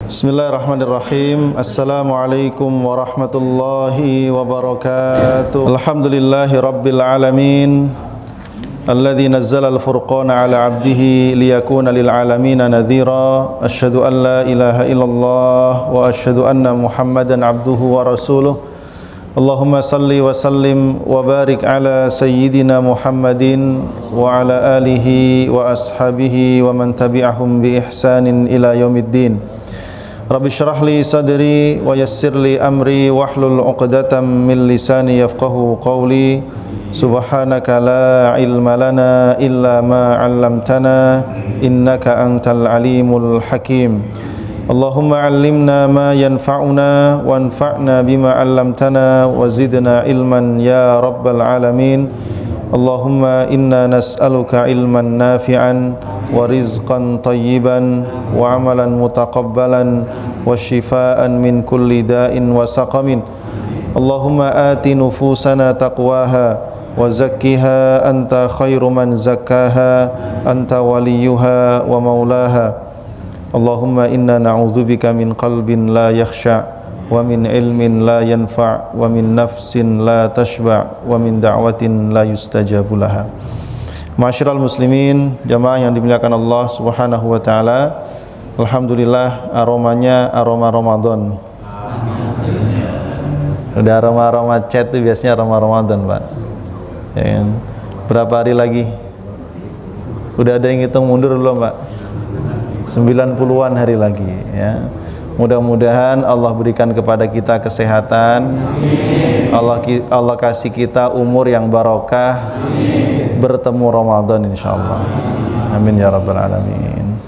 Bismillahirrahmanirrahim. Assalamualaikum warahmatullahi wabarakatuh. Alhamdulillahi rabbil alamin, alladzi nazzala al-furqana ala 'abdihi liyakuna lil 'alamina nadhira. Asyhadu an la ilaha illallah wa asyhadu anna Muhammadan 'abduhu wa rasuluh. Allahumma salli wa sallim wa barik ala sayyidina Muhammadin wa ala alihi wa ashabihi wa man tabi'ahum bi ihsanin ila yaumiddin. Rabbi syrah li sadri wa yassir li amri wahlul 'uqdatam min lisani yafqahu qawli. Subhanaka la ilma lana illa ma 'allamtana innaka antal alimul hakim. Allahumma 'allimna ma yanfa'una wanfa'na bima 'allamtana wa zidna ilman ya rabbal alamin. Allahumma inna nas'aluka ilman nafi'an wa rizqan tayyiban wa amalan mutaqabbalan wa shifaan min kulli da'in wa saqamin. Allahumma ati nufusana taqwaha wa zakkiha anta khairu man zakkaha anta waliyuha wa maulaha. Allahumma inna na'udzubika min qalbin la yakhsha wa min ilmin la yanfa' wa min nafsin la tashba' wa min da'watin la yustajabu laha. Ma'asyiral muslimin, jamaah yang dimuliakan Allah Subhanahu wa taala. Alhamdulillah, aromanya aroma Ramadan. Udah aroma-aroma chat itu biasanya aroma Ramadan, Pak. Ya, berapa hari lagi? Udah ada yang hitung mundur belum, Pak? 90-an hari lagi, ya. Mudah-mudahan Allah berikan kepada kita kesehatan. Allah kasih kita umur yang barokah. Bertemu Ramadan insyaallah. Amin ya rabbal alamin.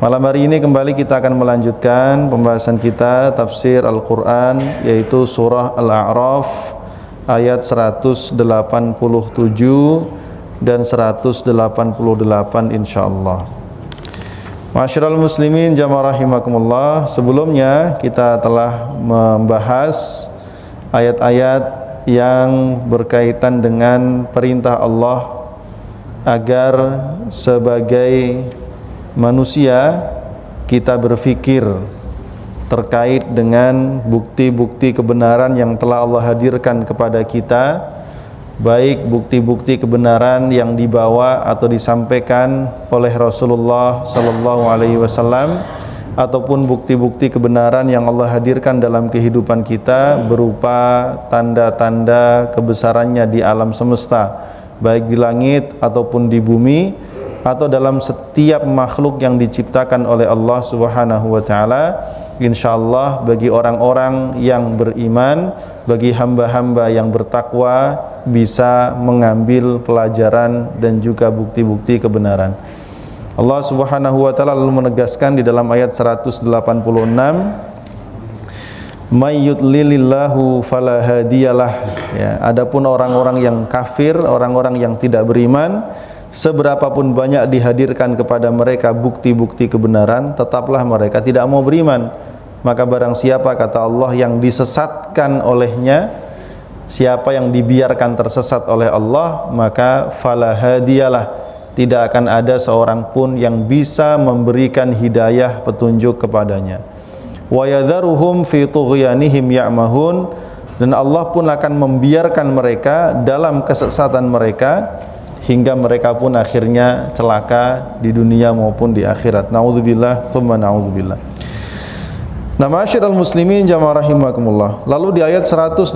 Malam hari ini kembali kita akan melanjutkan pembahasan kita tafsir Al-Qur'an, yaitu surah Al-A'raf ayat 187 dan 188 insyaallah. Ma'asyiral muslimin jamaah rahimakumullah, sebelumnya kita telah membahas ayat-ayat yang berkaitan dengan perintah Allah agar sebagai manusia kita berfikir terkait dengan bukti-bukti kebenaran yang telah Allah hadirkan kepada kita, baik bukti-bukti kebenaran yang dibawa atau disampaikan oleh Rasulullah sallallahu alaihi wasallam, ataupun bukti-bukti kebenaran yang Allah hadirkan dalam kehidupan kita berupa tanda-tanda kebesarannya di alam semesta, baik di langit ataupun di bumi, atau dalam setiap makhluk yang diciptakan oleh Allah Subhanahu wa taala. Insyaallah bagi orang-orang yang beriman, bagi hamba-hamba yang bertakwa, bisa mengambil pelajaran dan juga bukti-bukti kebenaran. Allah Subhanahu wa taala lalu menegaskan di dalam ayat 186, may yudlilillahu fala hadiyalah. Ya, adapun orang-orang yang kafir, orang-orang yang tidak beriman, seberapapun banyak dihadirkan kepada mereka bukti-bukti kebenaran, tetaplah mereka tidak mau beriman. Maka barang siapa, kata Allah, yang disesatkan olehnya, siapa yang dibiarkan tersesat oleh Allah, maka fala hadiyalah, tidak akan ada seorang pun yang bisa memberikan hidayah petunjuk kepadanya. Wa yadharuhum fi tughyanihim ya'mahun, dan Allah pun akan membiarkan mereka dalam kesesatan mereka hingga mereka pun akhirnya celaka di dunia maupun di akhirat. Nauzubillah tsumma nauzubillah. Nah, ma'asyiral muslimin jamaah rahimakumullah. Lalu di ayat 187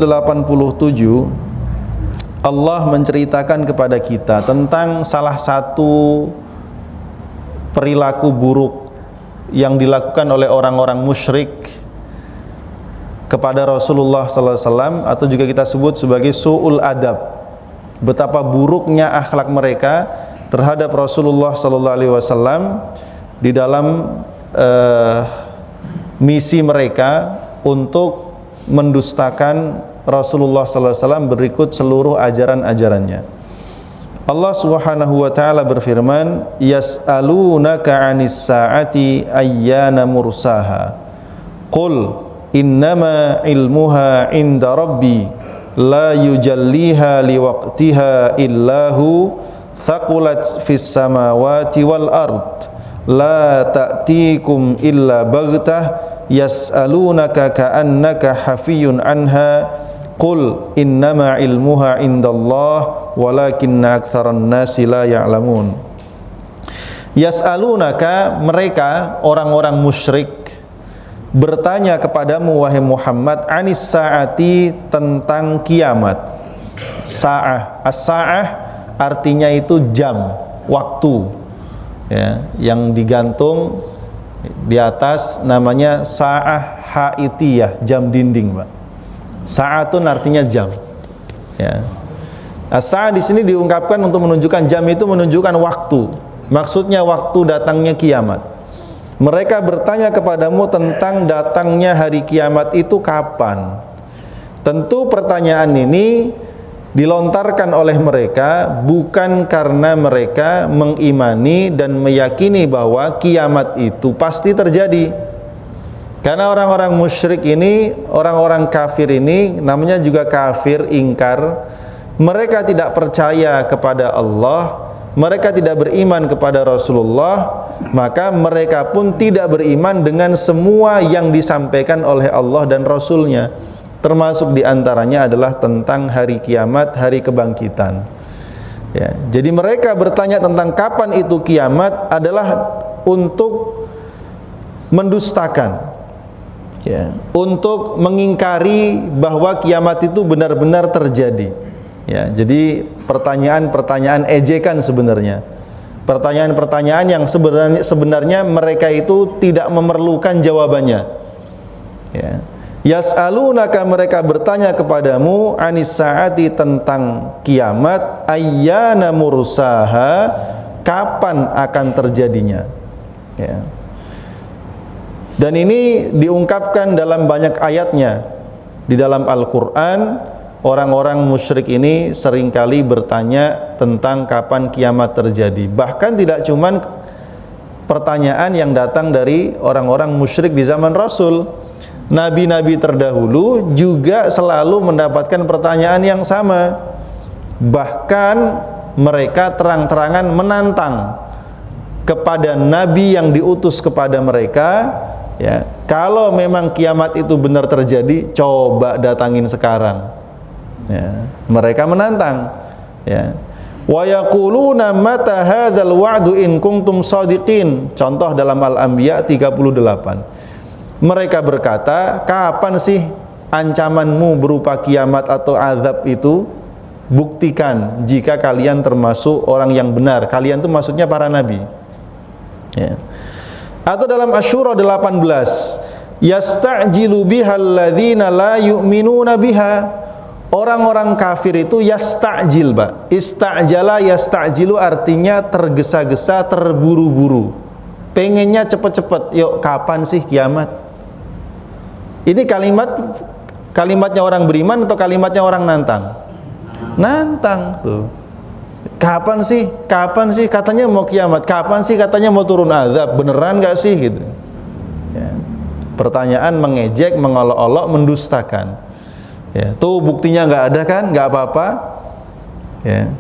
Allah menceritakan kepada kita tentang salah satu perilaku buruk yang dilakukan oleh orang-orang musyrik kepada Rasulullah sallallahu alaihi wasallam, atau juga kita sebut sebagai su'ul adab. Betapa buruknya akhlak mereka terhadap Rasulullah sallallahu alaihi wasallam di dalam misi mereka untuk mendustakan Rasulullah sallallahu alaihi wasallam berikut seluruh ajaran-ajarannya. Allah Subhanahu wa taala berfirman, yas'alunaka 'anis sa'ati ayyana mursaha. Qul innama ilmuha 'inda rabbi la yujalliha liwaqtiha illahu thaqulat fis samawati wal ard la ta'tikum illa baghtah yas'alunaka ka'annaka hafiyun anha qul innama ilmuha indallah walakinna aktsaran nasi la ya'lamun. Yas'alunaka, mereka orang-orang musyrik bertanya kepadamu wahai Muhammad, anis saati, tentang kiamat. Sa'ah, as-sa'ah artinya itu jam, waktu ya, yang digantung di atas namanya sa'ah haitiyah, jam dinding, Pak. Sa'atun artinya jam. Ya. As-sa'ah di sini diungkapkan untuk menunjukkan jam itu menunjukkan waktu. Maksudnya waktu datangnya kiamat. Mereka bertanya kepadamu tentang datangnya hari kiamat itu kapan. Tentu pertanyaan ini dilontarkan oleh mereka bukan karena mereka mengimani dan meyakini bahwa kiamat itu pasti terjadi. Karena orang-orang musyrik ini, orang-orang kafir ini, namanya juga kafir ingkar. Mereka tidak percaya kepada Allah, mereka tidak beriman kepada Rasulullah, maka mereka pun tidak beriman dengan semua yang disampaikan oleh Allah dan Rasulnya. Termasuk diantaranya adalah tentang hari kiamat, hari kebangkitan ya. Jadi mereka bertanya tentang kapan itu kiamat adalah untuk mendustakan ya, untuk mengingkari bahwa kiamat itu benar-benar terjadi ya. Jadi pertanyaan-pertanyaan ejekan sebenarnya, pertanyaan-pertanyaan yang sebenarnya mereka itu tidak memerlukan jawabannya ya. Yas'alunaka, mereka bertanya kepadamu anis saati, tentang kiamat, ayyana mursaha, kapan akan terjadinya ya. Dan ini diungkapkan dalam banyak ayatnya di dalam Al-Quran. Orang-orang musyrik ini seringkali bertanya tentang kapan kiamat terjadi. Bahkan tidak cuman pertanyaan yang datang dari orang-orang musyrik di zaman Rasul. Nabi-nabi terdahulu juga selalu mendapatkan pertanyaan yang sama. Bahkan mereka terang-terangan menantang kepada nabi yang diutus kepada mereka ya, kalau memang kiamat itu benar terjadi, coba datangin sekarang ya. Mereka menantang ya. Wa yaquluna mata hadzal wa'du in kuntum shadiqin. Contoh dalam Al-Anbiya 38. Mereka berkata, kapan sih ancamanmu berupa kiamat atau azab itu? Buktikan jika kalian termasuk orang yang benar. Kalian itu maksudnya para nabi ya. Atau dalam Asy-Syura 18, yasta'jilu bihal ladzina la yu'minuna biha. Orang-orang kafir itu yasta'jil, Pak. Ista'jala yasta'jilu artinya tergesa-gesa, terburu-buru. Pengennya cepet-cepet. Yuk, kapan sih kiamat? Ini kalimatnya orang beriman atau kalimatnya orang nantang? Nantang tuh. Kapan sih? Kapan sih katanya mau kiamat? Kapan sih katanya mau turun azab? Beneran gak sih gitu? Ya. Pertanyaan mengejek, mengolok-olok, mendustakan. Ya, tuh buktinya nggak ada kan? Nggak apa-apa. Ya.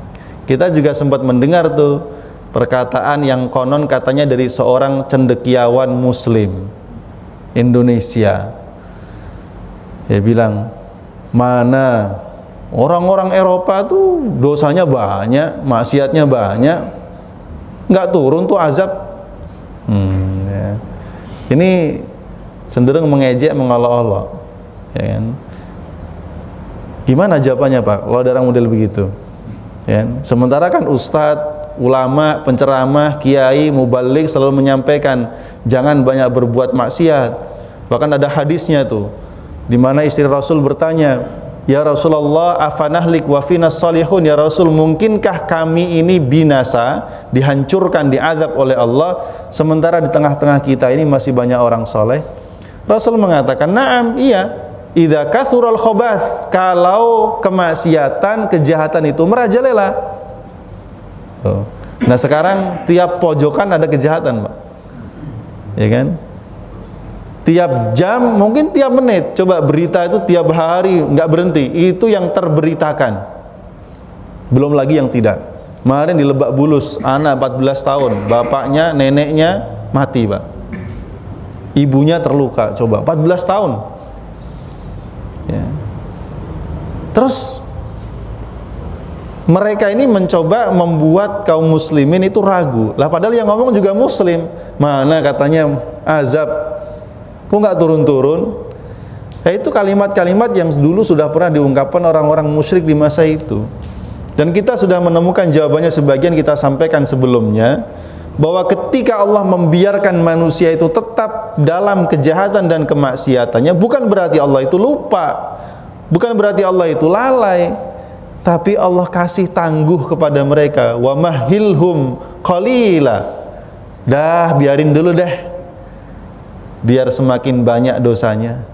Kita juga sempat mendengar tuh perkataan yang konon katanya dari seorang cendekiawan Muslim Indonesia. Dia bilang, mana orang-orang Eropa tuh dosanya banyak, maksiatnya banyak, nggak turun tuh azab. Ya. Ini cenderung mengejek, mengolok-olok ya kan? Gimana jawabannya, Pak, kalau ada orang model begitu ya? Sementara kan ustadz, ulama, penceramah, kiai, mubalik selalu menyampaikan jangan banyak berbuat maksiat. Bahkan ada hadisnya tuh, di mana istri Rasul bertanya, ya Rasulullah, afanahlik wa finas salihun, ya Rasul, mungkinkah kami ini binasa, dihancurkan, diazab oleh Allah, sementara di tengah-tengah kita ini masih banyak orang soleh? Rasul mengatakan, na'am, iya, idza kathural khobath, kalau kemaksiatan, kejahatan itu merajalela. Nah sekarang tiap pojokan ada kejahatan, Pak, ya kan? Tiap jam, mungkin tiap menit. Coba berita itu tiap hari nggak berhenti. Itu yang terberitakan. Belum lagi yang tidak. Kemarin di Lebak Bulus, anak 14 tahun, bapaknya, neneknya mati, Pak. Ibunya terluka, coba 14 tahun. Ya. Terus mereka ini mencoba membuat kaum muslimin itu ragu. Lah padahal yang ngomong juga muslim. Mana katanya azab, kok nggak turun-turun? Ya, itu kalimat-kalimat yang dulu sudah pernah diungkapkan orang-orang musyrik di masa itu. Dan kita sudah menemukan jawabannya, sebagian kita sampaikan sebelumnya, bahwa ketika Allah membiarkan manusia itu tetap dalam kejahatan dan kemaksiatannya, bukan berarti Allah itu lupa, bukan berarti Allah itu lalai, tapi Allah kasih tangguh kepada mereka. Wa mahilhum qalila. Dah, biarin dulu deh, biar semakin banyak dosanya.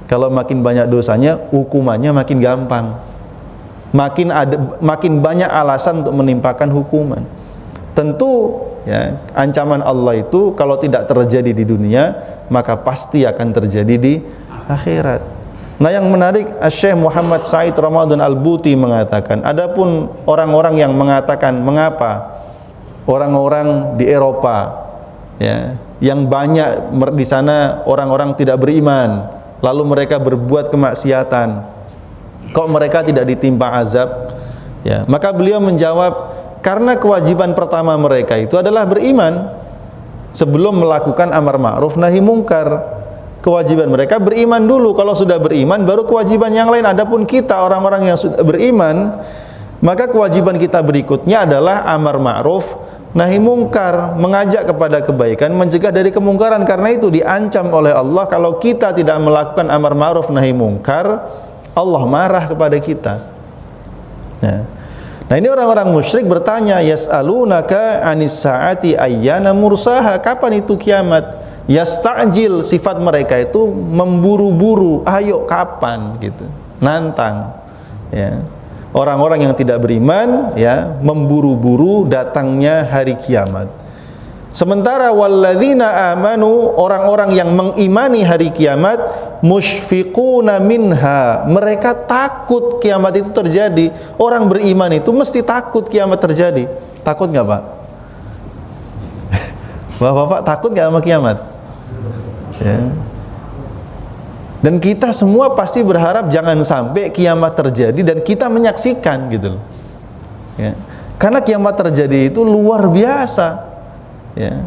Kalau makin banyak dosanya, hukumannya makin gampang. Makin banyak alasan untuk menimpakan hukuman. Tentu ya, ancaman Allah itu kalau tidak terjadi di dunia, maka pasti akan terjadi di akhirat. Nah, yang menarik, Syekh Muhammad Said Ramadan Al-Buti mengatakan, adapun orang-orang yang mengatakan mengapa orang-orang di Eropa ya, yang banyak di sana orang-orang tidak beriman, lalu mereka berbuat kemaksiatan, kok mereka tidak ditimpa azab? Ya, maka beliau menjawab, karena kewajiban pertama mereka itu adalah beriman sebelum melakukan amar ma'ruf nahi mungkar. Kewajiban mereka beriman dulu. Kalau sudah beriman, baru kewajiban yang lain. Adapun kita, orang-orang yang sudah beriman, maka kewajiban kita berikutnya adalah amar ma'ruf nahi mungkar, mengajak kepada kebaikan, mencegah dari kemungkaran. Karena itu diancam oleh Allah, kalau kita tidak melakukan amar ma'ruf nahi mungkar, Allah marah kepada kita. Nah, ini orang-orang musyrik bertanya, yas'alunaka 'anis sa'ati ayyana mursaha, kapan itu kiamat? Yasta'jil, sifat mereka itu memburu-buru, ayo kapan gitu, nantang ya. Orang-orang yang tidak beriman ya, memburu-buru datangnya hari kiamat. Sementara walladzina amanu, orang-orang yang mengimani hari kiamat, musyfiquna minha, mereka takut kiamat itu terjadi. Orang beriman itu mesti takut kiamat terjadi. Takut nggak, Pak? Bapak-bapak takut nggak sama kiamat? Ya. Dan kita semua pasti berharap jangan sampai kiamat terjadi dan kita menyaksikan gitu loh. Ya. Karena kiamat terjadi itu luar biasa. Ya.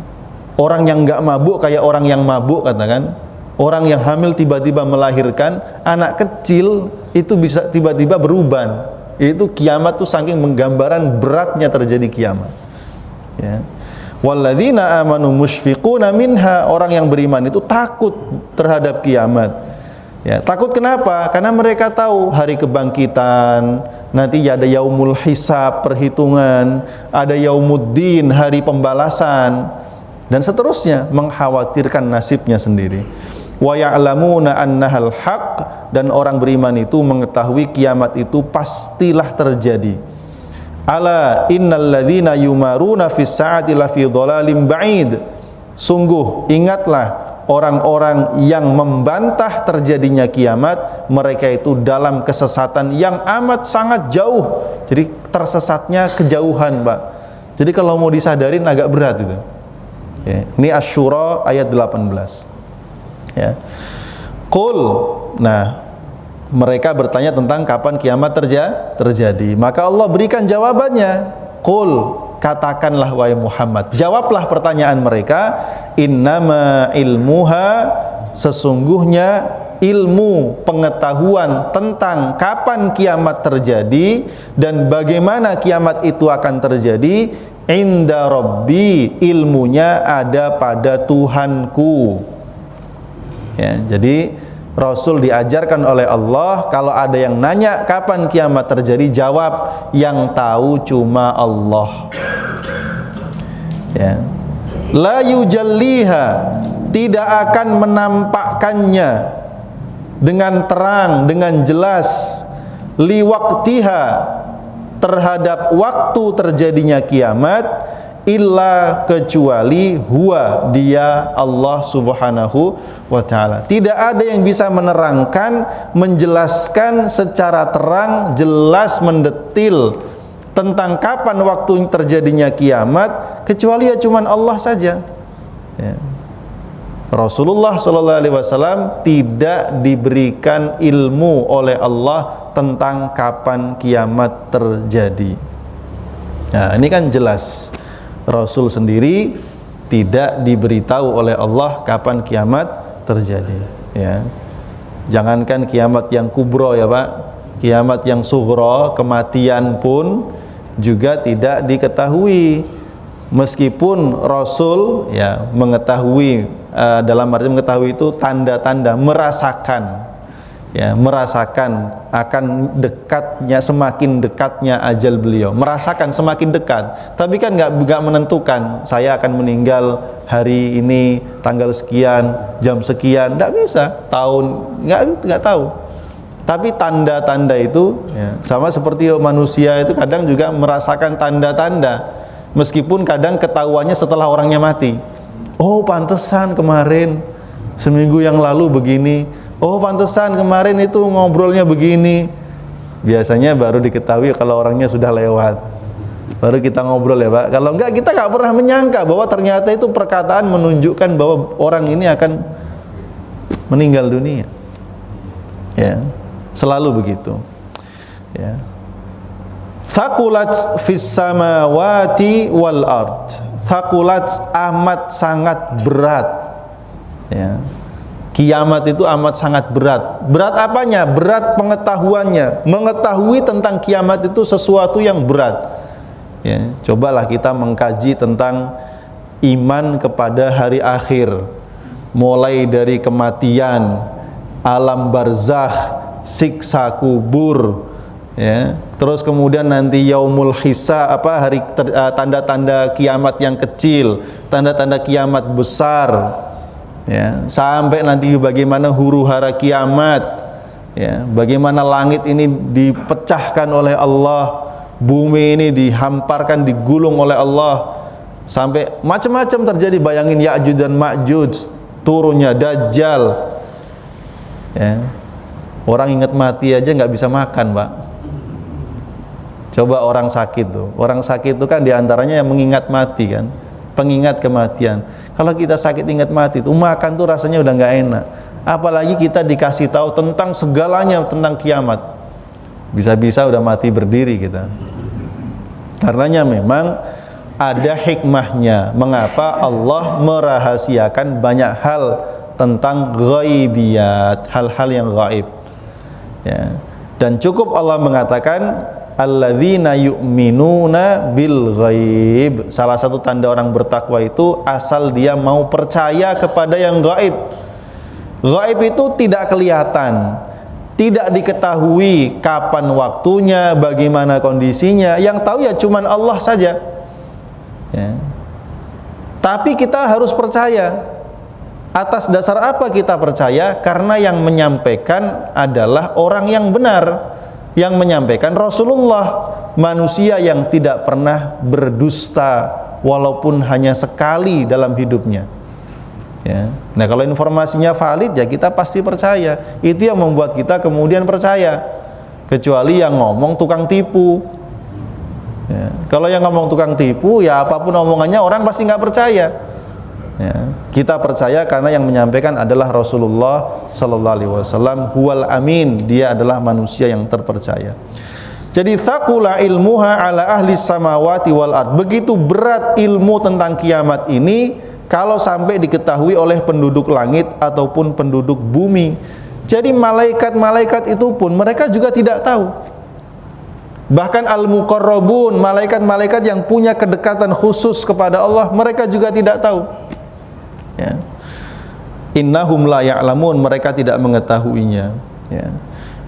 Orang yang nggak mabuk kayak orang yang mabuk, katakan. Orang yang hamil tiba-tiba melahirkan, anak kecil itu bisa tiba-tiba beruban. Itu kiamat tuh saking menggambaran beratnya terjadi kiamat. Ya. Walladzina amanu musyfiquna minha, orang yang beriman itu takut terhadap kiamat. Ya, takut kenapa? Karena mereka tahu hari kebangkitan, nanti ada yaumul hisab, perhitungan, ada yaumuddin, hari pembalasan, dan seterusnya, mengkhawatirkan nasibnya sendiri. Wa ya'lamuna annahal haq, dan orang beriman itu mengetahui kiamat itu pastilah terjadi. Ala innal ladzina yumaruna fis sa'ati lafi dhalalim ba'id. Sungguh ingatlah, orang-orang yang membantah terjadinya kiamat, mereka itu dalam kesesatan yang amat sangat jauh. Jadi tersesatnya kejauhan, Pak. Jadi kalau mau disadarin agak berat itu. Ya, ini Asy-Syura ayat 18. Ya. Qul, nah, mereka bertanya tentang kapan kiamat terjadi. Maka Allah berikan jawabannya. Qul, katakanlah wahai Muhammad, jawablah pertanyaan mereka, innama ilmuha, sesungguhnya ilmu pengetahuan tentang kapan kiamat terjadi dan bagaimana kiamat itu akan terjadi, inda rabbi, ilmunya ada pada Tuhanku. Ya, jadi Rasul diajarkan oleh Allah, kalau ada yang nanya kapan kiamat terjadi, jawab, yang tahu cuma Allah. Ya. La yujalliha, tidak akan menampakkannya dengan terang, dengan jelas, liwaktiha, terhadap waktu terjadinya kiamat, illa, kecuali huwa, dia Allah subhanahu wa ta'ala. Tidak ada yang bisa menerangkan, menjelaskan secara terang, jelas, mendetil tentang kapan waktu terjadinya kiamat kecuali ya cuman Allah saja. Ya. Rasulullah SAW tidak diberikan ilmu oleh Allah tentang kapan kiamat terjadi. Nah, ini kan jelas Rasul sendiri tidak diberitahu oleh Allah kapan kiamat terjadi. Ya. Jangankan kiamat yang kubro ya Pak, kiamat yang sughra, kematian pun juga tidak diketahui. Meskipun Rasul ya mengetahui, dalam arti mengetahui itu tanda-tanda, merasakan ya, merasakan akan dekatnya, semakin dekatnya ajal beliau, merasakan semakin dekat, tapi kan nggak menentukan saya akan meninggal hari ini tanggal sekian, jam sekian, nggak bisa, tahun nggak tahu. Tapi tanda-tanda itu ya, sama seperti manusia itu kadang juga merasakan tanda-tanda, meskipun kadang ketahuannya setelah orangnya mati. Oh pantesan kemarin seminggu yang lalu begini, oh pantesan kemarin itu ngobrolnya begini. Biasanya baru diketahui kalau orangnya sudah lewat, baru kita ngobrol ya Pak. Kalau enggak, kita nggak pernah menyangka bahwa ternyata itu perkataan menunjukkan bahwa orang ini akan meninggal dunia. Ya, selalu begitu. Ya. Thaqulat fis samawati wal ard. Thaqulat amat sangat berat. Ya. Kiamat itu amat sangat berat. Berat apanya? Berat pengetahuannya. Mengetahui tentang kiamat itu sesuatu yang berat. Ya, cobalah kita mengkaji tentang iman kepada hari akhir. Mulai dari kematian, alam barzakh, siksa kubur, ya. Terus kemudian nanti yaumul hisab, hari tanda-tanda kiamat yang kecil, tanda-tanda kiamat besar. Ya, sampai nanti bagaimana huru-hara kiamat, ya, bagaimana langit ini dipecahkan oleh Allah, bumi ini dihamparkan, digulung oleh Allah, sampai macam-macam terjadi. Bayangin Ya'juj dan Ma'juj, turunnya Dajjal. Ya. Orang ingat mati aja nggak bisa makan Pak. Coba orang sakit tuh, orang sakit itu kan diantaranya yang mengingat mati kan, pengingat kematian. Kalau kita sakit ingat mati tuh, makan tuh rasanya udah nggak enak. Apalagi kita dikasih tahu tentang segalanya tentang kiamat, bisa-bisa udah mati berdiri kita. Karenanya memang ada hikmahnya mengapa Allah merahasiakan banyak hal tentang ghaibiyat, hal-hal yang gaib. Ya. Dan cukup Allah mengatakan alladzina yu'minuna bil ghaib. Salah satu tanda orang bertakwa itu asal dia mau percaya kepada yang gaib. Gaib itu tidak kelihatan, tidak diketahui kapan waktunya, bagaimana kondisinya. Yang tahu ya cuman Allah saja. Ya. Tapi kita harus percaya. Atas dasar apa kita percaya? Karena yang menyampaikan adalah orang yang benar. Yang menyampaikan Rasulullah, manusia yang tidak pernah berdusta walaupun hanya sekali dalam hidupnya. Ya. Nah, kalau informasinya valid ya kita pasti percaya. Itu yang membuat kita kemudian percaya. Kecuali yang ngomong tukang tipu. Ya. Kalau yang ngomong tukang tipu, ya apapun omongannya orang pasti nggak percaya. Ya. Kita percaya karena yang menyampaikan adalah Rasulullah Sallallahu Alaihi Wasallam, huwal amin, dia adalah manusia yang terpercaya. Jadi thaqula ilmuha ala ahli samawati wal ard. Begitu berat ilmu tentang kiamat ini kalau sampai diketahui oleh penduduk langit ataupun penduduk bumi. Jadi malaikat-malaikat itu pun mereka juga tidak tahu. Bahkan al-muqarrabun, malaikat-malaikat yang punya kedekatan khusus kepada Allah, mereka juga tidak tahu. Ya. Innahum la ya'lamun, mereka tidak mengetahuinya. Ya.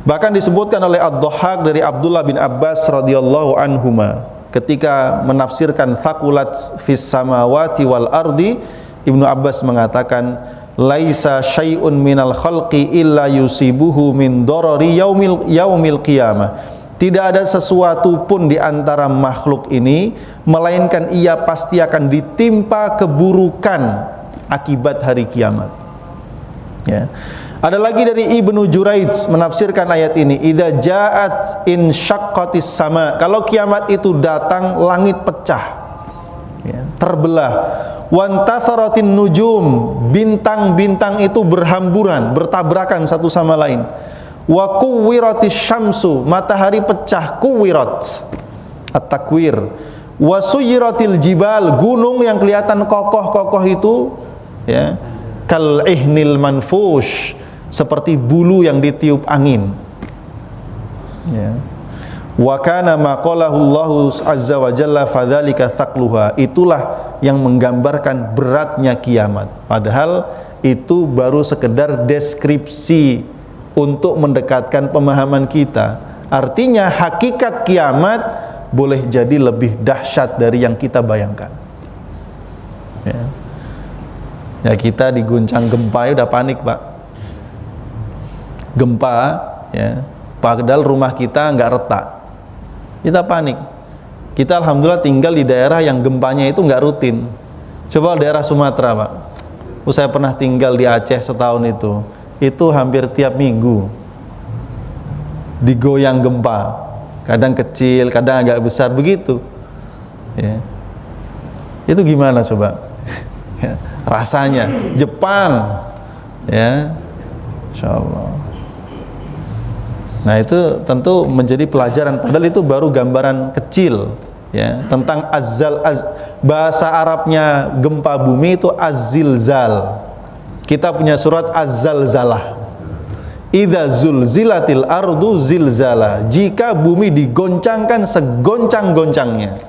Bahkan disebutkan oleh Ad-Dhahhak dari Abdullah bin Abbas radhiyallahu anhuma ketika menafsirkan thaqulat fis samawati wal ardi, Ibnu Abbas mengatakan laisa syai'un minal khalqi illa yusibuhu min darari yaumil qiyamah. Tidak ada sesuatu pun di antara makhluk ini melainkan ia pasti akan ditimpa keburukan akibat hari kiamat. Ya. Ada lagi dari Ibnu Juraij menafsirkan ayat ini, idza ja'at in syaqqatis sama. Kalau kiamat itu datang, langit pecah, ya, terbelah. Wantasaratin nujum, bintang-bintang itu berhamburan, bertabrakan satu sama lain. Wa kuwiratis syamsu, matahari pecah, kuwirat, at-takwir. Wa suyiratil jibal, gunung yang kelihatan kokoh-kokoh itu, ya, kal ihnil manfush, seperti bulu yang ditiup angin. Ya. Wa kana ma qalahu Allahu azza wa jalla fadzalika thaqluha. Itulah yang menggambarkan beratnya kiamat. Padahal itu baru sekedar deskripsi untuk mendekatkan pemahaman kita. Artinya hakikat kiamat boleh jadi lebih dahsyat dari yang kita bayangkan. Ya. Ya, kita diguncang gempa udah panik, Pak. Gempa, ya, padahal rumah kita nggak retak, kita panik. Kita alhamdulillah tinggal di daerah yang gempanya itu nggak rutin. Coba daerah Sumatera, Pak. Saya pernah tinggal di Aceh setahun itu hampir tiap minggu digoyang gempa, kadang kecil, kadang agak besar begitu. Ya. Itu gimana coba? Ya, rasanya Jepang, ya, insyaallah. Nah, itu tentu menjadi pelajaran, padahal itu baru gambaran kecil, ya, tentang bahasa Arabnya gempa bumi itu az-zilzal. Kita punya surat az-zalzalah. Idza zulzilatil ardu zilzala. Jika bumi digoncangkan segoncang-goncangnya.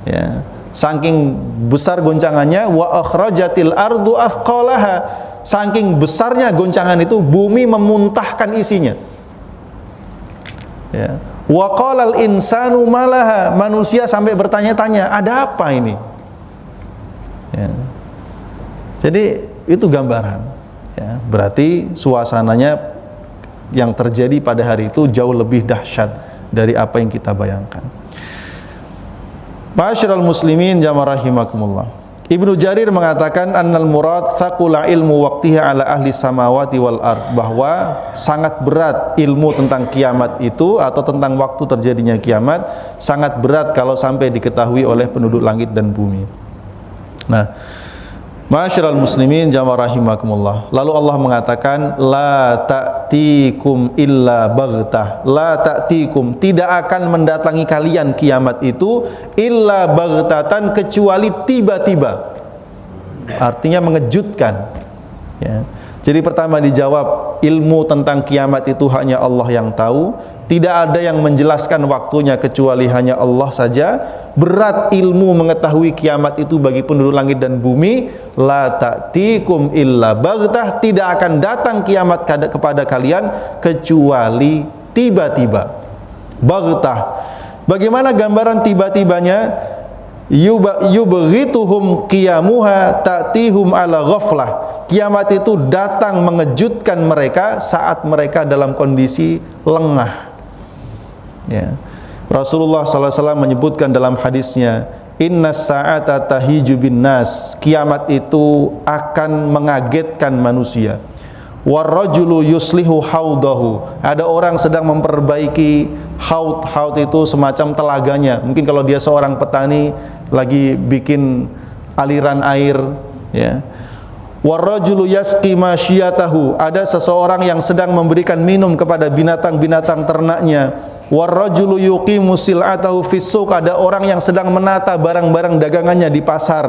Ya, saking besar goncangannya, wa akhrajatil ardu athqalaha. Saking besarnya goncangan itu, bumi memuntahkan isinya. Ya. Wa qalal insanu malaha, manusia sampai bertanya-tanya, ada apa ini? Ya. Jadi itu gambaran, ya. Berarti suasananya yang terjadi pada hari itu jauh lebih dahsyat dari apa yang kita bayangkan. Ma'asyiral muslimin jamaah rahimakumullah. Ibnu Jarir mengatakan annal murad thaqula ilmu waqtiha ala ahli samawati wal ard, bahwa sangat berat ilmu tentang kiamat itu atau tentang waktu terjadinya kiamat, sangat berat kalau sampai diketahui oleh penduduk langit dan bumi. Nah, ma'asyiral muslimin jamaah rahimakumullah. Lalu Allah mengatakan la ta'tikum illa baghtah. La ta'tikum, tidak akan mendatangi kalian kiamat itu illa baghtatan, kecuali tiba-tiba. Artinya mengejutkan, ya. Jadi pertama dijawab, ilmu tentang kiamat itu hanya Allah yang tahu. Tidak ada yang menjelaskan waktunya kecuali hanya Allah saja. Berat ilmu mengetahui kiamat itu bagi penduduk langit dan bumi. La ta'tikum illa baghtah, tidak akan datang kiamat kepada kalian kecuali tiba-tiba. Baghtah. Bagaimana gambaran tiba-tibanya? Yubghituhum qiyamuha ta'tihum ala ghaflah. Kiamat itu datang mengejutkan mereka saat mereka dalam kondisi lengah. Ya. Rasulullah SAW menyebutkan dalam hadisnya, inna sa'ata tahiju bin nas, kiamat itu akan mengagetkan manusia. Warrajulu yuslihu haudahu, ada orang sedang memperbaiki haud itu semacam telaganya. Mungkin kalau dia seorang petani lagi bikin aliran air, ya. Warrajulu yasqi masyiyatahu, ada seseorang yang sedang memberikan minum kepada binatang-binatang ternaknya. Warrajulu yuqimu sil'atahu fis-suq, ada orang yang sedang menata barang-barang dagangannya di pasar.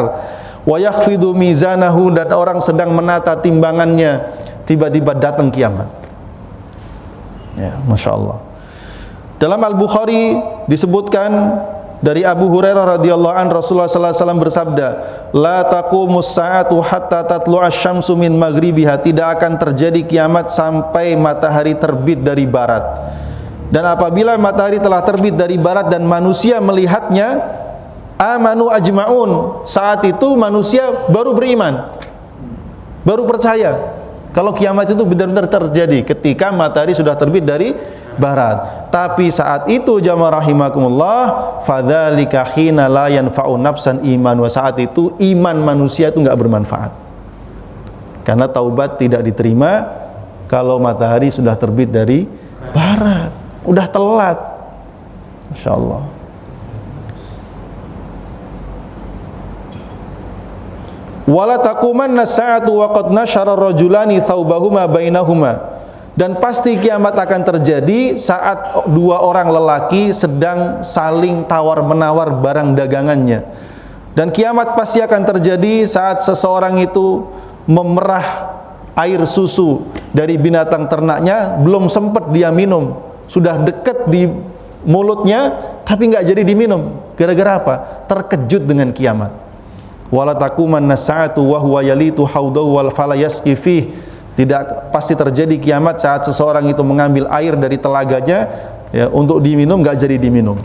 Wa yakhfidu mizanahu, dan orang sedang menata timbangannya. Tiba-tiba datang kiamat. Ya, Masya Allah. Dalam Al-Bukhari disebutkan dari Abu Hurairah radhiyallahu an, Rasulullah sallallahu alaihi wasallam bersabda, la taqumus sa'atu hatta tatlu'asy syamsu min maghribiha, tidak akan terjadi kiamat sampai matahari terbit dari barat. Dan apabila matahari telah terbit dari barat dan manusia melihatnya, amanu ajma'un, saat itu manusia baru beriman, baru percaya kalau kiamat itu benar-benar terjadi ketika matahari sudah terbit dari barat. Tapi saat itu jamaah rahimakumullah, fadzalika khina la yanfa'u nafsan iman, wa saat itu iman manusia itu enggak bermanfaat. Karena taubat tidak diterima kalau matahari sudah terbit dari barat. Udah telat. Masya Allah. Wala taqumanna sa'atu wa qad nashara rajulani thawbahuma bainahuma. Dan pasti kiamat akan terjadi saat dua orang lelaki sedang saling tawar-menawar barang dagangannya. Dan kiamat pasti akan terjadi saat seseorang itu memerah air susu dari binatang ternaknya, belum sempat dia minum, sudah dekat di mulutnya tapi nggak jadi diminum. Gara-gara apa? Terkejut dengan kiamat. Wala taqumanna sa'atu wa huwa yalitu haudahu wal fala yasqi fih. Tidak pasti terjadi kiamat saat seseorang itu mengambil air dari telaganya ya, untuk diminum, nggak jadi diminum,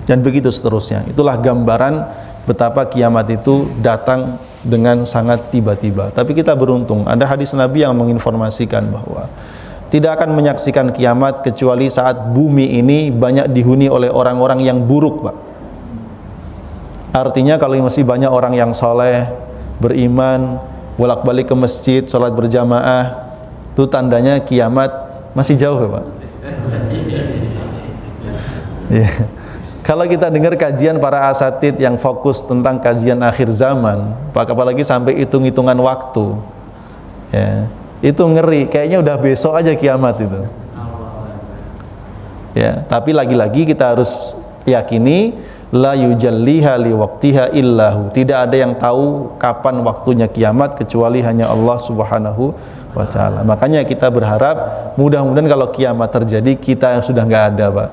dan begitu seterusnya. Itulah gambaran betapa kiamat itu datang dengan sangat tiba-tiba. Tapi kita beruntung, ada hadis Nabi yang menginformasikan bahwa tidak akan menyaksikan kiamat kecuali saat bumi ini banyak dihuni oleh orang-orang yang buruk, Pak. Artinya kalau masih banyak orang yang soleh, beriman, bolak-balik ke masjid, sholat berjamaah, itu tandanya kiamat masih jauh ya, Pak. Ya. Kalau kita dengar kajian para asatid yang fokus tentang kajian akhir zaman, apalagi sampai hitung-hitungan waktu, ya, itu ngeri, kayaknya udah besok aja kiamat itu. Ya, tapi lagi-lagi kita harus yakini la yujalliha liwaqtiha illahu. Tidak ada yang tahu kapan waktunya kiamat kecuali hanya Allah Subhanahu wa taala. Makanya kita berharap mudah-mudahan kalau kiamat terjadi kita yang sudah nggak ada, Pak.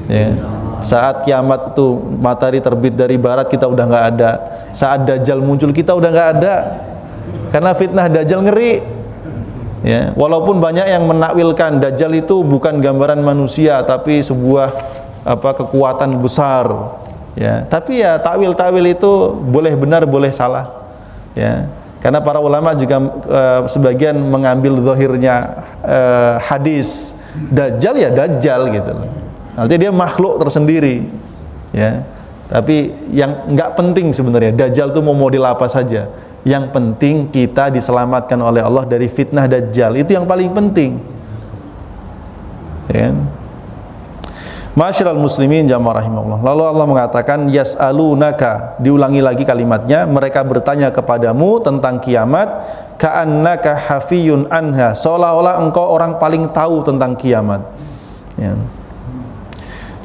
Ya. Saat kiamat itu matahari terbit dari barat kita udah nggak ada. Saat Dajjal muncul kita udah nggak ada. Karena fitnah Dajjal ngeri. Ya, walaupun banyak yang menakwilkan Dajjal itu bukan gambaran manusia tapi sebuah kekuatan besar, ya. Tapi ya takwil-takwil itu boleh benar boleh salah, ya. Karena para ulama juga sebagian mengambil zahirnya hadis Dajjal ya Dajjal gitu loh. Nanti dia makhluk tersendiri, ya. Tapi yang nggak penting sebenarnya Dajjal itu mau model apa saja. Yang penting kita diselamatkan oleh Allah dari fitnah Dajjal, itu yang paling penting, ya. Masyiral muslimin jamaah rahimahullah. Lalu Allah mengatakan yas'alunaka, diulangi lagi kalimatnya, mereka bertanya kepadamu tentang kiamat, ka'annaka hafiyun anha, seolah-olah engkau orang paling tahu tentang kiamat, ya.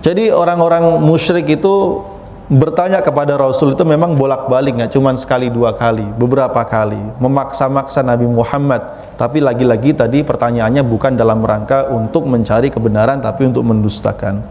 Jadi orang-orang musyrik itu bertanya kepada Rasul itu memang bolak-balik, nggak cuma sekali dua kali, beberapa kali, memaksa-maksa Nabi Muhammad. Tapi lagi-lagi tadi pertanyaannya bukan dalam rangka untuk mencari kebenaran, tapi untuk mendustakan.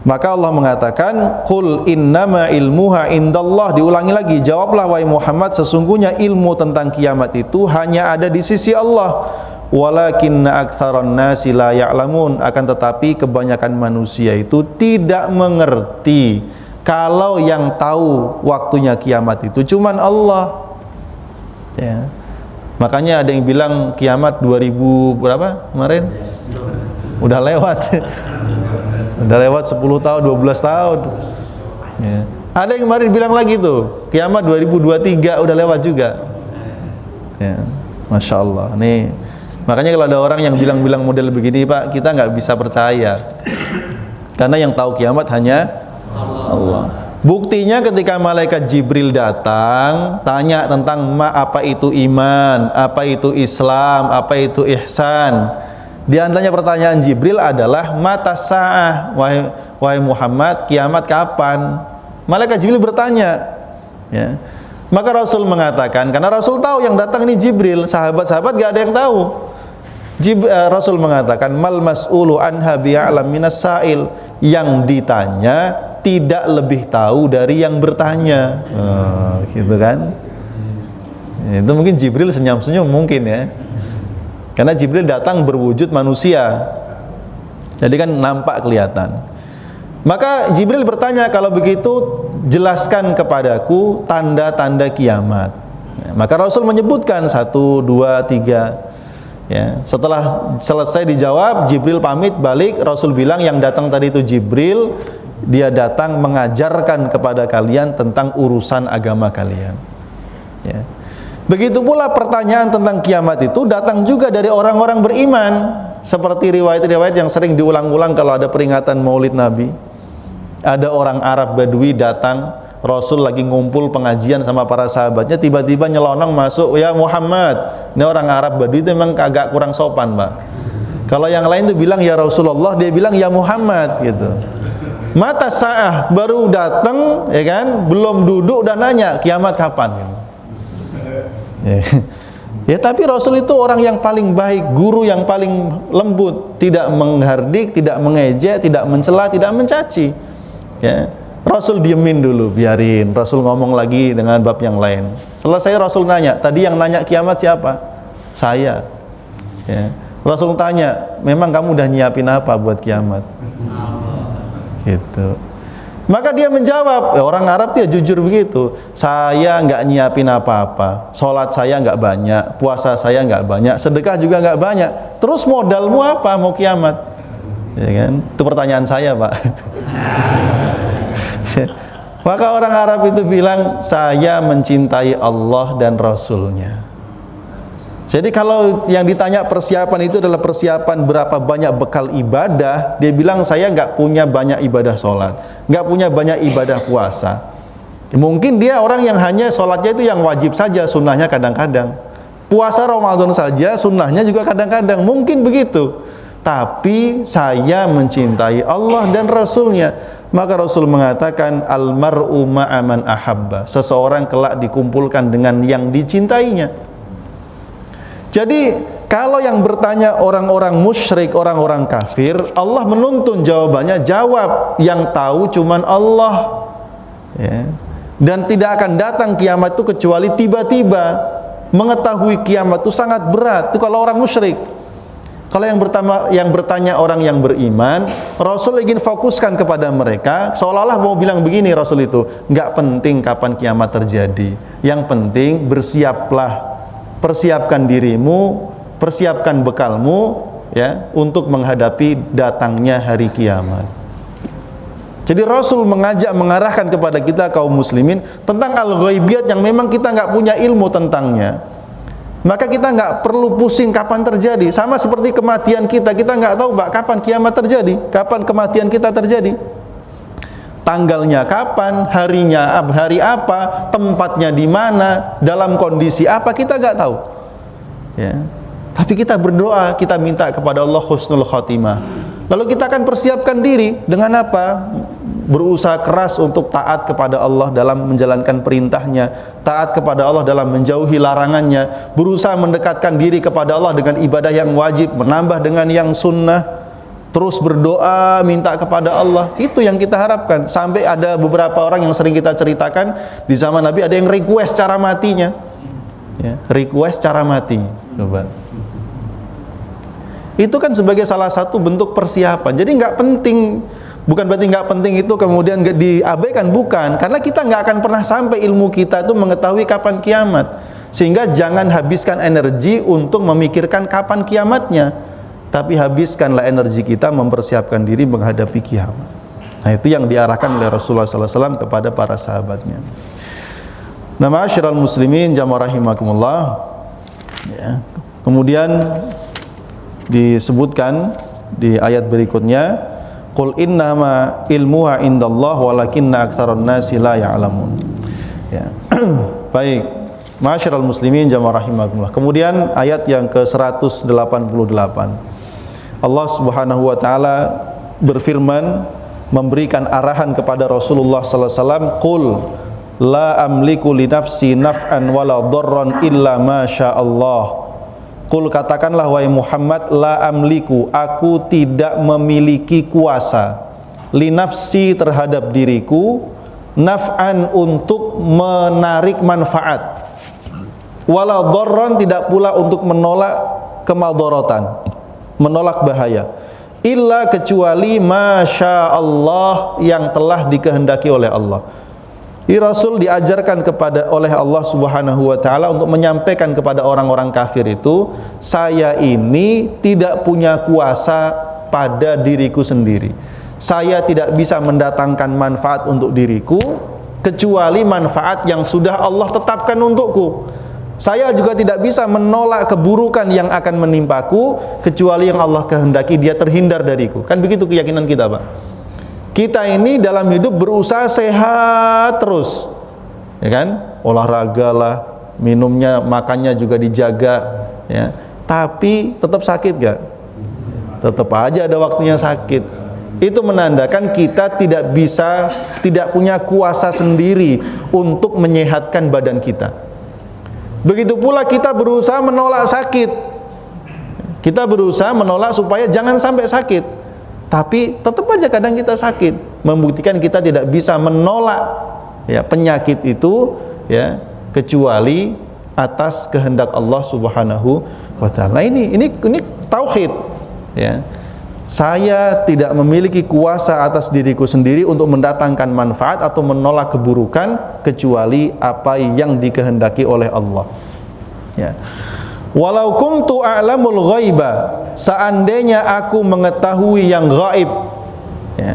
Maka Allah mengatakan, qul innama ilmuha indallah. Diulangi lagi, jawablah wahai Muhammad, sesungguhnya ilmu tentang kiamat itu hanya ada di sisi Allah. Walakinna aktsaran nasi la ya'lamun. Akan tetapi kebanyakan manusia itu tidak mengerti kalau yang tahu waktunya kiamat itu cuman Allah, ya. Makanya ada yang bilang kiamat 2000 berapa kemarin? Udah lewat. Udah lewat 10 tahun, 12 tahun, ya. Ada yang kemarin bilang lagi tuh kiamat 2023, udah lewat juga, ya. Masya Allah. Nih, makanya kalau ada orang yang bilang-bilang model begini, Pak, kita nggak bisa percaya, karena yang tahu kiamat hanya Allah. Buktinya ketika malaikat Jibril datang tanya tentang apa itu iman, apa itu Islam, apa itu ihsan. Di antaranya pertanyaan Jibril adalah mata sa'ah, wahai Muhammad, kiamat kapan? Malaikat Jibril bertanya, ya. Maka Rasul mengatakan, karena Rasul tahu yang datang ini Jibril, sahabat-sahabat gak ada yang tahu. Rasul mengatakan, mal mas'ulu anha bi'a'lam minas sa'il, yang ditanya tidak lebih tahu dari yang bertanya. Gitu kan? Itu mungkin Jibril senyum-senyum mungkin, ya. Karena Jibril datang berwujud manusia, jadi kan nampak kelihatan. Maka Jibril bertanya, kalau begitu jelaskan kepadaku tanda-tanda kiamat. Maka Rasul menyebutkan 1, 2, 3. Ya, setelah selesai dijawab, Jibril pamit balik. Rasul bilang yang datang tadi itu Jibril, dia datang mengajarkan kepada kalian tentang urusan agama kalian, ya. Begitu pula pertanyaan tentang kiamat itu datang juga dari orang-orang beriman, seperti riwayat-riwayat yang sering diulang-ulang kalau ada peringatan Maulid Nabi. Ada orang Arab Badui datang, Rasul lagi ngumpul pengajian sama para sahabatnya, tiba-tiba nyelonong masuk, "Ya Muhammad." Ini orang Arab Badui itu memang agak kurang sopan, Pak. Kalau yang lain tuh bilang "Ya Rasulullah", dia bilang "Ya Muhammad" gitu. Mata sa'ah, baru datang, ya kan, belum duduk dan nanya kiamat kapan gitu. Ya, tapi Rasul itu orang yang paling baik, guru yang paling lembut, tidak menghardik, tidak mengejek, tidak mencela, tidak mencaci. Ya, Rasul diemin dulu, biarin Rasul ngomong lagi dengan bab yang lain. Selesai Rasul nanya, tadi yang nanya kiamat siapa? Saya. Ya. Rasul tanya, memang kamu udah nyiapin apa buat kiamat? Gitu. Maka dia menjawab, orang Arab dia jujur begitu, saya nggak nyiapin apa-apa, sholat saya nggak banyak, puasa saya nggak banyak, sedekah juga nggak banyak, terus modalmu apa mau kiamat? Ya kan? Itu pertanyaan saya, Pak. Maka orang Arab itu bilang, saya mencintai Allah dan Rasulnya. Jadi kalau yang ditanya persiapan itu adalah persiapan berapa banyak bekal ibadah, dia bilang saya nggak punya banyak ibadah sholat, nggak punya banyak ibadah puasa. Mungkin dia orang yang hanya sholatnya itu yang wajib saja, sunnahnya kadang-kadang. Puasa Ramadan saja, sunnahnya juga kadang-kadang. Mungkin begitu. Tapi saya mencintai Allah dan Rasulnya. Maka Rasul mengatakan, almar'u ma'aman ahabba. Seseorang kelak dikumpulkan dengan yang dicintainya. Jadi kalau yang bertanya orang-orang musyrik, orang-orang kafir, Allah menuntun jawabannya, jawab, yang tahu cuman Allah. Ya. Dan tidak akan datang kiamat itu kecuali tiba-tiba. Mengetahui kiamat itu sangat berat. Itu kalau orang musyrik. Kalau yang bertanya orang yang beriman, Rasul ingin fokuskan kepada mereka, seolah-olah mau bilang begini Rasul itu, nggak penting kapan kiamat terjadi. Yang penting bersiaplah. Persiapkan dirimu, persiapkan bekalmu, ya, untuk menghadapi datangnya hari kiamat. Jadi Rasul mengajak, mengarahkan kepada kita kaum muslimin tentang al-ghaibiyat yang memang kita nggak punya ilmu tentangnya. Maka kita nggak perlu pusing kapan terjadi. Sama seperti kematian kita nggak tahu, Pak, kapan kiamat terjadi, kapan kematian kita terjadi. Tanggalnya kapan, harinya, hari apa, tempatnya di mana, dalam kondisi apa, kita nggak tahu. Ya. Tapi kita berdoa, kita minta kepada Allah husnul khotimah. Lalu kita akan persiapkan diri dengan apa? Berusaha keras untuk taat kepada Allah dalam menjalankan perintahnya, taat kepada Allah dalam menjauhi larangannya, berusaha mendekatkan diri kepada Allah dengan ibadah yang wajib, menambah dengan yang sunnah. Terus berdoa, minta kepada Allah. Itu yang kita harapkan. Sampai ada beberapa orang yang sering kita ceritakan, di zaman Nabi ada yang request cara matinya, ya, request cara mati. Coba. Itu kan sebagai salah satu bentuk persiapan. Jadi nggak penting, bukan berarti nggak penting itu kemudian diabaikan, bukan. Karena kita nggak akan pernah sampai ilmu kita itu mengetahui kapan kiamat. Sehingga jangan habiskan energi untuk memikirkan kapan kiamatnya, tapi habiskanlah energi kita mempersiapkan diri menghadapi kiamat. Nah, itu yang diarahkan oleh Rasulullah SAW kepada para sahabatnya. Nah, ma'asyiral muslimin jamaah rahimakumullah, ya. Kemudian disebutkan di ayat berikutnya, qul innama ilmuha indallah walakinna aktsaran nasi la ya'lamun. Ya. Baik, ma'asyiral muslimin jamaah rahimakumullah. Kemudian ayat yang ke-188. Allah Subhanahu wa taala berfirman, memberikan arahan kepada Rasulullah sallallahu alaihi wasallam, qul la amliku li nafsi naf'an wala dharran illa ma syaa Allah. Qul, katakanlah wahai Muhammad, la amliku, aku tidak memiliki kuasa, li nafsi terhadap diriku, naf'an untuk menarik manfaat, wala dharran tidak pula untuk menolak kemadharatan, menolak bahaya, illa kecuali masya Allah, yang telah dikehendaki oleh Allah. Rasul diajarkan oleh Allah Subhanahu wa taala untuk menyampaikan kepada orang-orang kafir itu, saya ini tidak punya kuasa pada diriku sendiri. Saya tidak bisa mendatangkan manfaat untuk diriku kecuali manfaat yang sudah Allah tetapkan untukku. Saya juga tidak bisa menolak keburukan yang akan menimpaku kecuali yang Allah kehendaki dia terhindar dariku. Kan begitu keyakinan kita, Pak. Kita ini dalam hidup berusaha sehat terus, ya kan? Olahraga lah, minumnya, makannya juga dijaga, ya. Tapi tetap sakit gak? Tetap aja ada waktunya sakit. Itu menandakan kita tidak punya kuasa sendiri untuk menyehatkan badan kita. Begitu pula kita berusaha menolak sakit. Kita berusaha menolak supaya jangan sampai sakit. Tapi tetap aja kadang kita sakit. Membuktikan kita tidak bisa menolak ya penyakit itu ya kecuali atas kehendak Allah Subhanahu wa taala. Ini tauhid ya. Saya tidak memiliki kuasa atas diriku sendiri untuk mendatangkan manfaat atau menolak keburukan kecuali apa yang dikehendaki oleh Allah. Ya. Walau kuntu a'lamul ghaiba, seandainya aku mengetahui yang gaib, ya,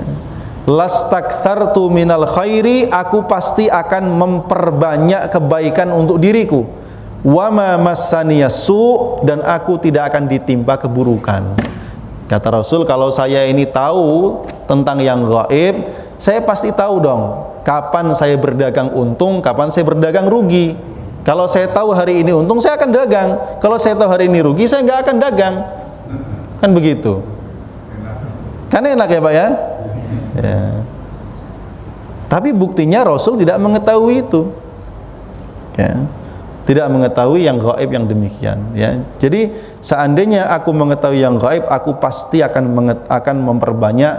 lastakthartu minal khairi, aku pasti akan memperbanyak kebaikan untuk diriku. Wa ma massaniyas su, dan aku tidak akan ditimpa keburukan. Kata Rasul, kalau saya ini tahu tentang yang gaib, saya pasti tahu dong kapan saya berdagang untung, kapan saya berdagang rugi. Kalau saya tahu hari ini untung, saya akan dagang. Kalau saya tahu hari ini rugi, saya nggak akan dagang. Kan begitu. Kan enak ya Pak ya? Ya. Tapi buktinya Rasul tidak mengetahui itu. Ya. Tidak mengetahui yang gaib yang demikian ya. Jadi seandainya aku mengetahui yang gaib, aku pasti akan memperbanyak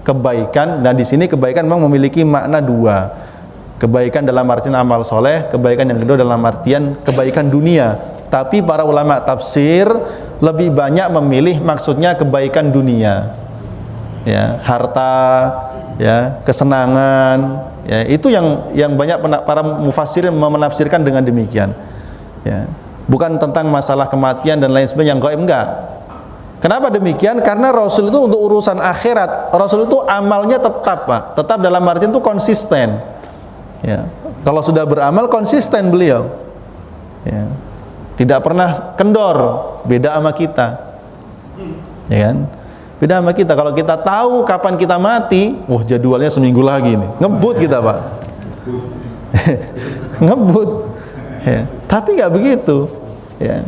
kebaikan. Dan di sini kebaikan memang memiliki makna dua. Kebaikan dalam artian amal soleh, kebaikan yang kedua dalam artian kebaikan dunia. Tapi para ulama tafsir lebih banyak memilih maksudnya kebaikan dunia. Ya, harta, ya, kesenangan. Ya, itu yang banyak para mufassirin menafsirkan dengan demikian. Ya. Bukan tentang masalah kematian dan lain sebagainya yang gaib, enggak. Kenapa demikian? Karena Rasul itu untuk urusan akhirat, Rasul itu amalnya tetap, Pak. Tetap dalam artian itu konsisten. Ya. Kalau sudah beramal konsisten beliau. Ya. Tidak pernah kendor, beda sama kita. Ya kan? Beda sama kita, kalau kita tahu kapan kita mati, wah jadwalnya seminggu lagi nih, ngebut kita Pak. Ngebut ya. Tapi nggak begitu ya.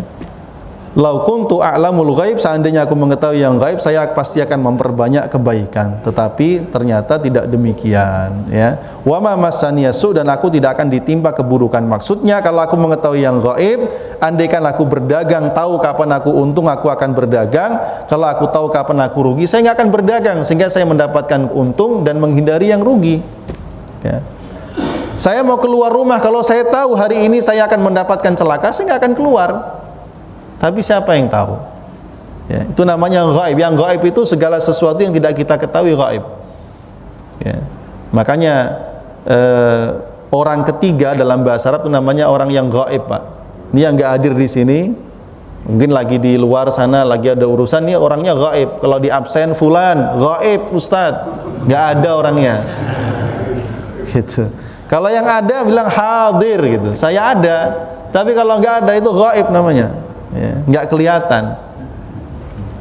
Lau kuntu a'lamul ghaib, seandainya aku mengetahui yang gaib, saya pasti akan memperbanyak kebaikan. Tetapi ternyata tidak demikian ya. Wa ma massaniyasu, dan aku tidak akan ditimpa keburukan. Maksudnya kalau aku mengetahui yang gaib, andaikan aku berdagang, tahu kapan aku untung, aku akan berdagang. Kalau aku tahu kapan aku rugi, saya nggak akan berdagang, sehingga saya mendapatkan untung dan menghindari yang rugi ya. Saya mau keluar rumah, kalau saya tahu hari ini saya akan mendapatkan celaka, saya nggak akan keluar. Tapi siapa yang tahu? Ya, itu namanya gaib. Yang gaib itu segala sesuatu yang tidak kita ketahui gaib. Ya. Makanya orang ketiga dalam bahasa Arab itu namanya orang yang gaib, Pak. Ini yang nggak hadir di sini, mungkin lagi di luar sana, lagi ada urusan, nih orangnya gaib. Kalau di absen fulan, gaib Ustadz, nggak ada orangnya. Gitu. Kalau yang ada bilang hadir gitu, saya ada. Tapi kalau nggak ada itu gaib namanya. Ya, nggak kelihatan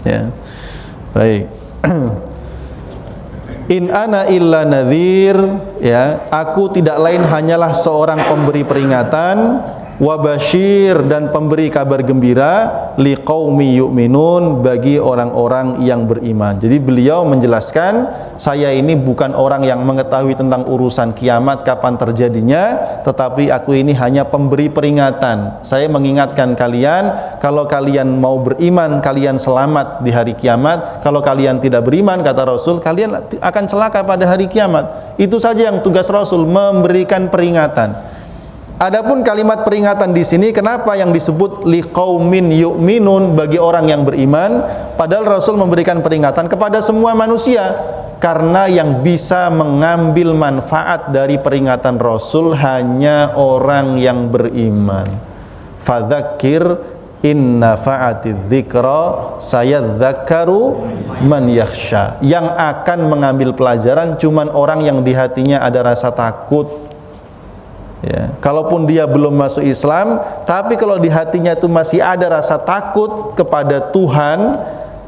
ya. Baik. In ana illa nadhir, ya, aku tidak lain hanyalah seorang pemberi peringatan, wa basyir, dan pemberi kabar gembira, liqaumi yu'minun, bagi orang-orang yang beriman. Jadi beliau menjelaskan, saya ini bukan orang yang mengetahui tentang urusan kiamat kapan terjadinya, tetapi aku ini hanya pemberi peringatan. Saya mengingatkan kalian, kalau kalian mau beriman, kalian selamat di hari kiamat. Kalau kalian tidak beriman, kata Rasul, kalian akan celaka pada hari kiamat. Itu saja yang tugas Rasul, memberikan peringatan. Adapun kalimat peringatan di sini, kenapa yang disebut liqaumin yu'minun, bagi orang yang beriman, padahal Rasul memberikan peringatan kepada semua manusia, karena yang bisa mengambil manfaat dari peringatan Rasul hanya orang yang beriman. Fadzakir in nafa'ati dzikra sayadzakkaru man yakhsha. Yang akan mengambil pelajaran cuman orang yang di hatinya ada rasa takut. Ya, kalaupun dia belum masuk Islam, tapi kalau di hatinya itu masih ada rasa takut kepada Tuhan,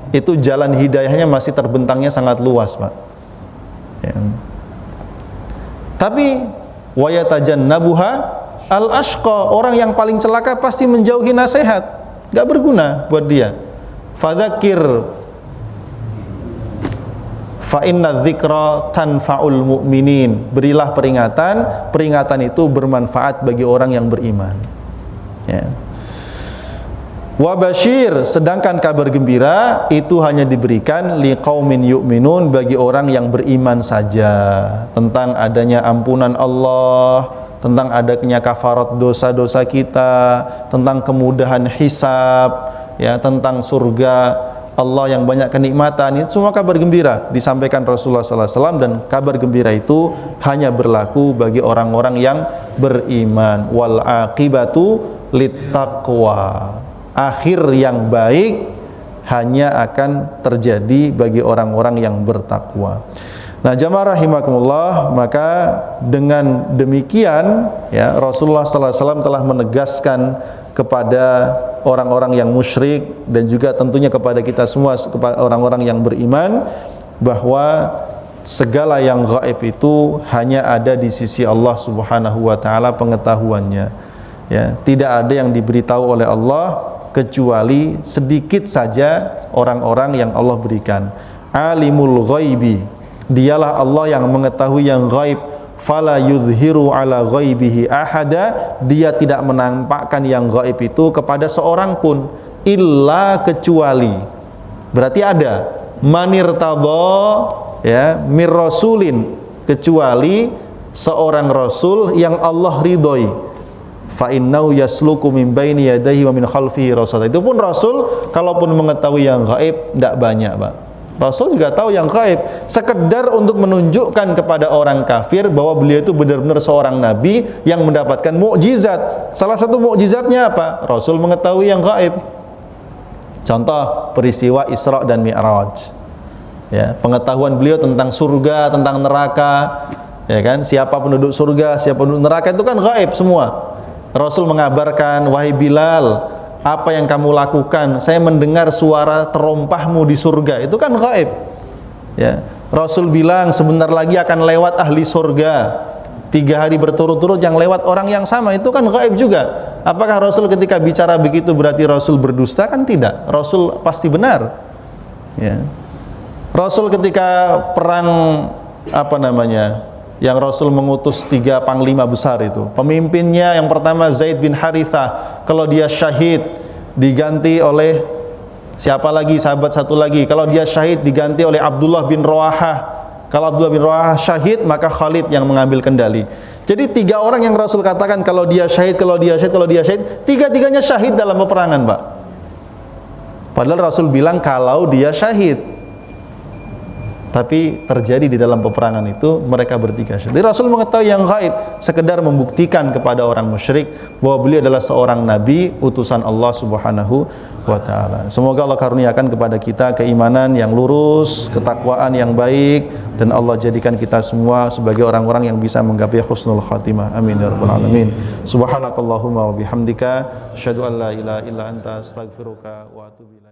itu jalan hidayahnya masih terbentangnya sangat luas, Pak. Ya. Tapi wayatajannabuha al-ashqa, orang yang paling celaka pasti menjauhi nasihat, gak berguna buat dia. Fadzakir fa inna dzikra tanfa'ul mu'minin, berilah peringatan, peringatan itu bermanfaat bagi orang yang beriman. Ya. Wa basyir, sedangkan kabar gembira itu hanya diberikan liqaumin yu'minun, bagi orang yang beriman saja, tentang adanya ampunan Allah, tentang adanya kafarat dosa-dosa kita, tentang kemudahan hisab, ya, tentang surga Allah yang banyak kenikmatan. Itu semua kabar gembira disampaikan Rasulullah SAW, dan kabar gembira itu hanya berlaku bagi orang-orang yang beriman. Wal aqibatu littaqwa, akhir yang baik hanya akan terjadi bagi orang-orang yang bertakwa. Nah, jamaah rahimakumullah, maka dengan demikian ya Rasulullah SAW telah menegaskan kepada orang-orang yang musyrik, dan juga tentunya kepada kita semua, kepada orang-orang yang beriman, bahwa segala yang gaib itu hanya ada di sisi Allah Subhanahu wa taala pengetahuannya. Ya, tidak ada yang diberitahu oleh Allah kecuali sedikit saja orang-orang yang Allah berikan. Alimul ghaibi, dialah Allah yang mengetahui yang gaib. Fala yuzhiru ala ghaibihi ahada, dia tidak menampakkan yang gaib itu kepada seorang pun, illa kecuali, berarti ada manirtadha ya mir rasulin, kecuali seorang rasul yang Allah ridhoi. Fa innahu yasluku min baini yadayhi wa min khalfihi rasada. Itu pun rasul kalaupun mengetahui yang gaib tidak banyak, Pak. Rasul juga tahu yang gaib, sekedar untuk menunjukkan kepada orang kafir bahwa beliau itu benar-benar seorang nabi yang mendapatkan mukjizat. Salah satu mukjizatnya apa? Rasul mengetahui yang gaib. Contoh peristiwa Isra dan Mi'raj. Ya, pengetahuan beliau tentang surga, tentang neraka, ya kan? Siapa penduduk surga, siapa penduduk neraka, itu kan gaib semua. Rasul mengabarkan, wahai Bilal, apa yang kamu lakukan? Saya mendengar suara terompahmu di surga. Itu kan gaib. Ya. Rasul bilang sebentar lagi akan lewat ahli surga. 3 hari berturut-turut yang lewat orang yang sama. Itu kan gaib juga. Apakah Rasul ketika bicara begitu berarti Rasul berdusta? Kan tidak. Rasul pasti benar. Ya. Rasul ketika perang yang Rasul mengutus 3 panglima besar itu, pemimpinnya yang pertama Zaid bin Harithah, kalau dia syahid diganti oleh siapa lagi, sahabat satu lagi, kalau dia syahid diganti oleh Abdullah bin Rawahah, kalau Abdullah bin Rawahah syahid maka Khalid yang mengambil kendali. Jadi 3 orang yang Rasul katakan kalau dia syahid, kalau dia syahid, kalau dia syahid, 3-3-nya syahid dalam peperangan, Pak. Padahal Rasul bilang kalau dia syahid, tapi terjadi di dalam peperangan itu mereka bertiga. Jadi Rasul mengetahui yang gaib, sekedar membuktikan kepada orang musyrik bahwa beliau adalah seorang nabi utusan Allah Subhanahu wa taala. Semoga Allah karuniakan kepada kita keimanan yang lurus, ketakwaan yang baik, dan Allah jadikan kita semua sebagai orang-orang yang bisa menggapai husnul khatimah. Amin ya rabbal alamin. Subhanakallahumma wa bihamdika asyhadu an la ilaha illa anta astaghfiruka wa atubu ilaik.